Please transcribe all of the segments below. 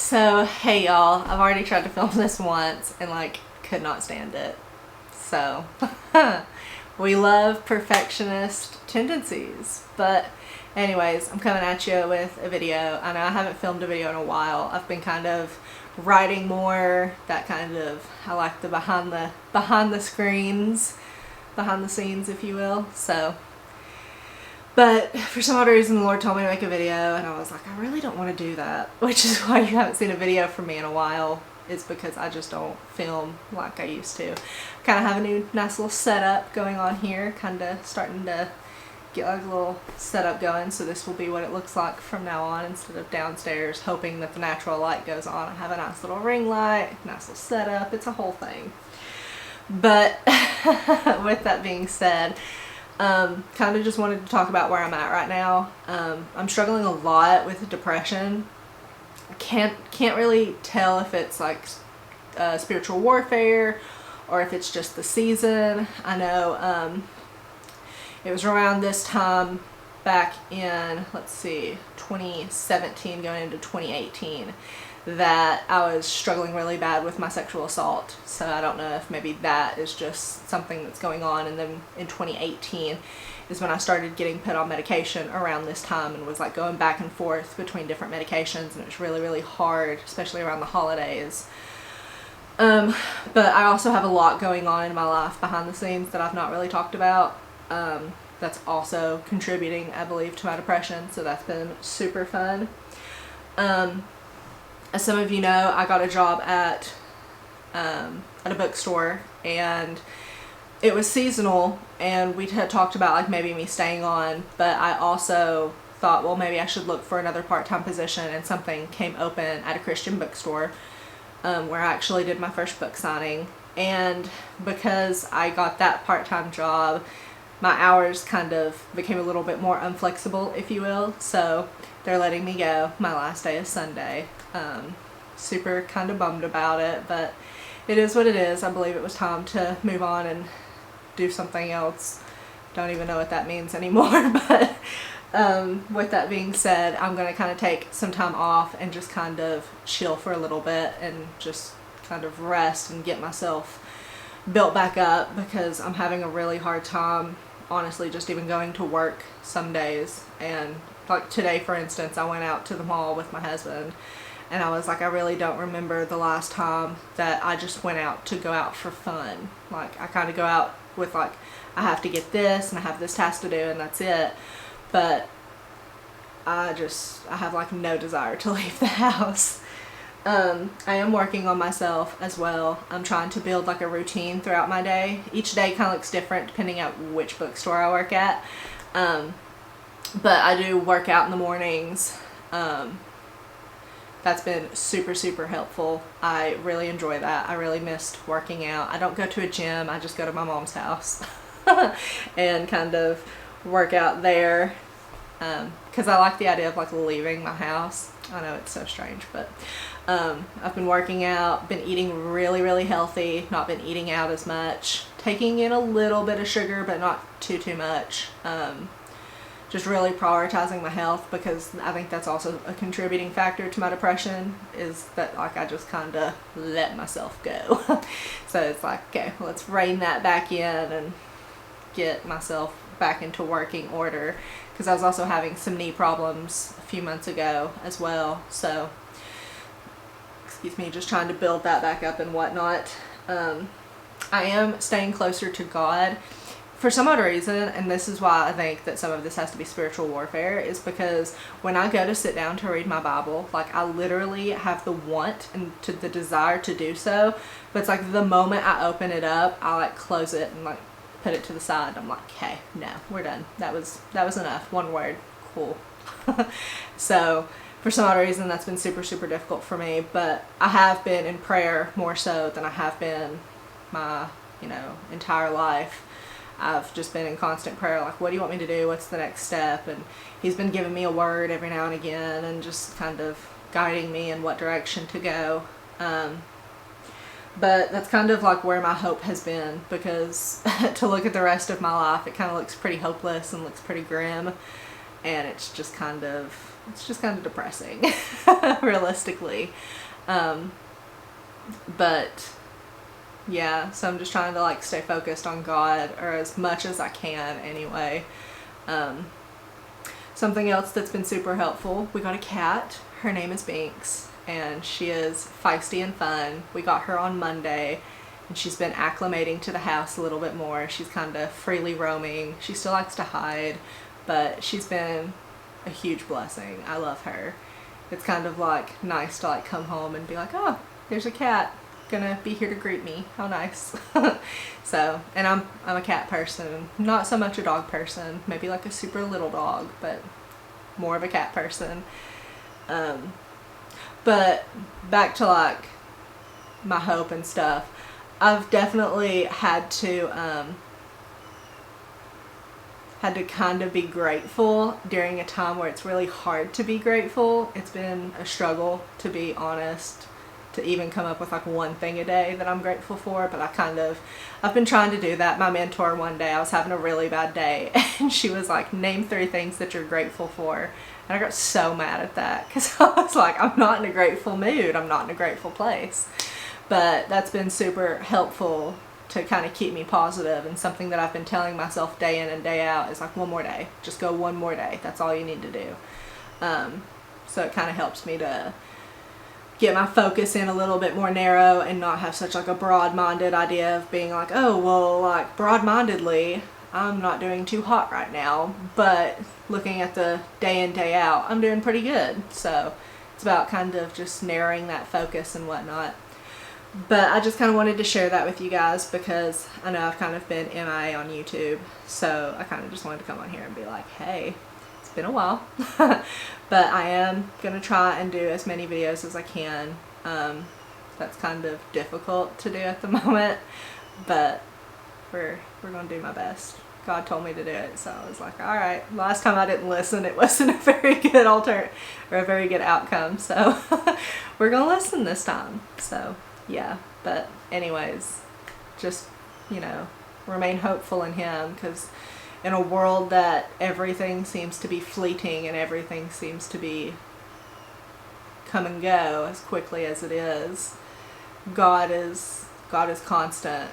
So, hey y'all, I've already tried to film this once and could not stand it. So, we love perfectionist tendencies. But anyways, I'm coming at you with a video. I know I haven't filmed a video in a while. I've been kind of writing more, that kind of, I like the behind the screens, behind the scenes, if you will. So, but for some odd reason the Lord told me to make a video and I was like, I really don't want to do that, which is why you haven't seen a video from me in a while, is because I just don't film like I used to. Kind of have a new nice little setup going on here, kind of starting to get like a little setup going, so this will be what it looks like from now on instead of downstairs, hoping that the natural light goes on. I have a nice little ring light, nice little setup, it's a whole thing. But with that being said, kind of just wanted to talk about where I'm at right now. I'm struggling a lot with depression. I can't really tell if it's like spiritual warfare or if it's just the season. I know it was around this time back in, let's see, 2017 going into 2018 that I was struggling really bad with my sexual assault. So I don't know if maybe that is just something that's going on. And then in 2018 is when I started getting put on medication around this time and was like going back and forth between different medications, and it was really, really hard, especially around the holidays. But I also have a lot going on in my life behind the scenes that I've not really talked about. That's also contributing, I believe, to my depression. So that's been super fun. As some of you know, I got a job at a bookstore, and it was seasonal, and we had talked about like maybe me staying on, but I also thought, well, maybe I should look for another part-time position, and something came open at a Christian bookstore where I actually did my first book signing. And because I got that part-time job, my hours kind of became a little bit more unflexible, if you will. So they're letting me go. My last day is Sunday. Super kind of bummed about it, but it is what it is. I believe it was time to move on and do something else. Don't even know what that means anymore, but with that being said, I'm going to kind of take some time off and just kind of chill for a little bit and just kind of rest and get myself built back up, because I'm having a really hard time, honestly, just even going to work some days. And like today, for instance, I went out to the mall with my husband, and I was like, I really don't remember the last time that I just went out to go out for fun. Like, I kind of go out with like, I have to get this and I have this task to do, and that's it. But I have like no desire to leave the house. I am working on myself as well. I'm trying to build like a routine throughout my day. Each day kind of looks different depending on which bookstore I work at. But I do work out in the mornings. That's been super, super helpful. I really enjoy that. I really missed working out. I don't go to a gym. I just go to my mom's house and kind of work out there. Because I like the idea of like leaving my house. I know it's so strange, but I've been working out, been eating really, really healthy, not been eating out as much, taking in a little bit of sugar, but not too much. Just really prioritizing my health, because I think that's also a contributing factor to my depression, is that like I just kind of let myself go. So it's like, okay, let's rein that back in and get myself back into working order, because I was also having some knee problems a few months ago as well. So excuse me, just trying to build that back up and whatnot. I am staying closer to God for some odd reason, and this is why I think that some of this has to be spiritual warfare, is because when I go to sit down to read my Bible, like I literally have the want and the desire to do so, but it's like the moment I open it up, I like close it and like put it to the side. I'm like, hey, no, we're done. That was enough. One word. Cool. So for some odd reason, that's been super, super difficult for me, but I have been in prayer more so than I have been my, entire life. I've just been in constant prayer, like, what do you want me to do? What's the next step? And he's been giving me a word every now and again and just kind of guiding me in what direction to go. But that's kind of like where my hope has been, because to look at the rest of my life, it kind of looks pretty hopeless and looks pretty grim. And it's just kind of it's just kind of depressing, realistically. But yeah, so I'm just trying to like stay focused on God, or as much as I can anyway. Something else that's been super helpful, we got a cat. Her name is Binks, and she is feisty and fun. We got her on Monday, and she's been acclimating to the house a little bit more. She's kind of freely roaming. She still likes to hide, but she's been a huge blessing. I love her. It's kind of like nice to like come home and be like, oh, there's a cat gonna be here to greet me. How nice. So, and I'm a cat person, not so much a dog person, maybe like a super little dog, but more of a cat person. But back to like my hope and stuff, I've definitely had to kind of be grateful during a time where it's really hard to be grateful. It's been a struggle, to be honest, to even come up with like one thing a day that I'm grateful for, but I've been trying to do that. My mentor, one day I was having a really bad day, and she was like, name 3 things that you're grateful for. And I got so mad at that, because I was like, I'm not in a grateful mood. I'm not in a grateful place. But that's been super helpful to kind of keep me positive, and something that I've been telling myself day in and day out is like, one more day. Just go one more day. That's all you need to do. So it kind of helps me to get my focus in a little bit more narrow and not have such like a broad-minded idea of being like, oh, well, like broad-mindedly, I'm not doing too hot right now, but looking at the day in, day out, I'm doing pretty good. So it's about kind of just narrowing that focus and whatnot. But I just kind of wanted to share that with you guys, because I know I've kind of been MIA on YouTube, so I kind of just wanted to come on here and be like, hey, it's been a while. But I am going to try and do as many videos as I can. That's kind of difficult to do at the moment, but we're going to do my best. God told me to do it, so I was like, all right. Last time I didn't listen, it wasn't a very good or a very good outcome, so we're going to listen this time. So yeah, but anyways, just, you know, remain hopeful in Him, because in a world that everything seems to be fleeting and everything seems to be come and go as quickly as it is, God is constant,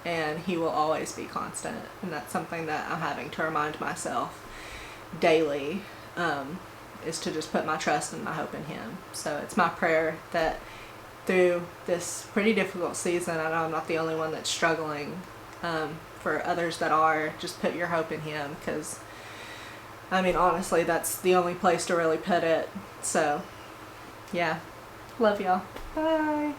and He will always be constant. And that's something that I'm having to remind myself daily, is to just put my trust and my hope in Him. So it's my prayer that through this pretty difficult season, I know I'm not the only one that's struggling, for others that are, just put your hope in Him, because I mean, honestly, that's the only place to really put it. So yeah, love y'all. Bye.